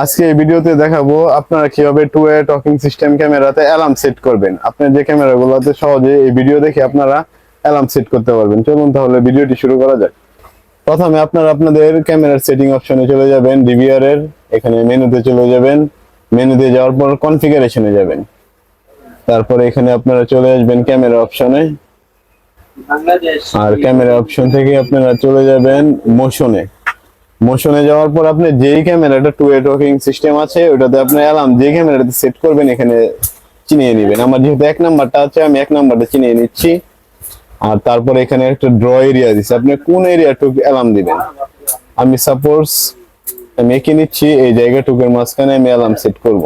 আজকে এই ভিডিওতে দেখাবো আপনারা কিভাবে টু ওয়ে টকিং সিস্টেম ক্যামেরাতে অ্যালার্ম সেট করবেন। আপনার যে ক্যামেরাগুলোতে সহজে এই ভিডিও দেখে আপনারা অ্যালার্ম সেট করতে পারবেন। চলুন তাহলে ভিডিওটি শুরু করা যাক। প্রথমে আপনারা আপনাদের ক্যামেরার সেটিং অপশনে চলে যাবেন, ডিভিআর এর এখানে মেনুতে চলে যাবেন। মেনুতে যাওয়ার পর কনফিগারেশনে যাবেন, তারপরে এখানে আপনারা চলে আসবেন ক্যামেরা অপশনে, আর ক্যামেরা অপশন থেকে আপনারা চলে যাবেন মোশনে। মোশনে যাওয়ার পর আপনি যেই ক্যামেরাটা টু ওয়ে টকিং সিস্টেম আছে ওটাতে আপনি অ্যালার্ম যে ক্যামেরাতে সেট করবেন এখানে চিনিয়ে নেবেন। আমার যেহেতু 1 নাম্বারটা আছে আমি 1 নাম্বারটা চিনিয়ে নিচ্ছি। আর তারপরে এখানে একটা ড্র এরিয়া দিছে, আপনি কোন এরিয়াটুকু অ্যালার্ম দিবেন। আমি সাপোজ আমি এঁকে নিচ্ছি, এই জায়গাটুকুর মাঝখানে আমি অ্যালার্ম সেট করব।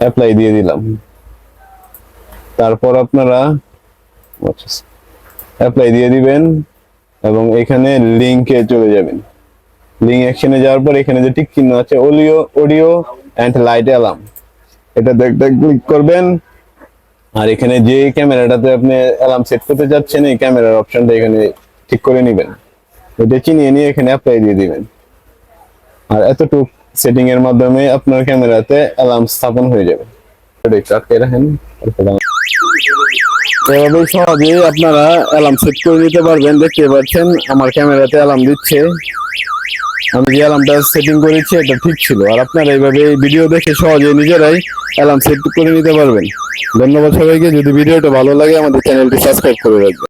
অ্যাপ্লাই দিয়ে দিলাম। তারপর আপনারা অ্যাপ্লাই দিয়ে দিবেন এবং এখানে লিংকে চলে যাবেন। লিংক অ্যাকশনে যাওয়ার পর এখানে যে টিক চিহ্ন আছে অডিও এন্ড লাইট অ্যালার্ম, এটা দেখতে ক্লিক করবেন। আর এখানে যে ক্যামেরাটাতে আপনি অ্যালার্ম সেট করতে যাচ্ছেন এই ক্যামেরার অপশনটা এখানে ঠিক করে নেবেন। এটা চিনিয়ে নিয়ে এখানে অ্যাপ্লাই দিয়ে দিবেন। আর এতটুকু সেটিং এর মাধ্যমে আপনার ক্যামেরাতে অ্যালার্ম স্থাপন হয়ে যাবে। এটা একটু আটকে রাখেন। এভাবেই সহজেই আপনারা অ্যালার্ম সেট করে নিতে পারবেন। দেখতে পাচ্ছেন আমার ক্যামেরাতে অ্যালার্ম দিচ্ছে। আমি যে অ্যালার্মটা সেটিং করেছি এটা ঠিক ছিল। আর আপনারা এইভাবে ভিডিও দেখে সহজে নিজেরাই অ্যালার্ম সেট করে নিতে পারবেন। ধন্যবাদ সবাইকে। যদি ভিডিওটা ভালো লাগে আমাদের চ্যানেলটি সাবস্ক্রাইব করে রাখবেন।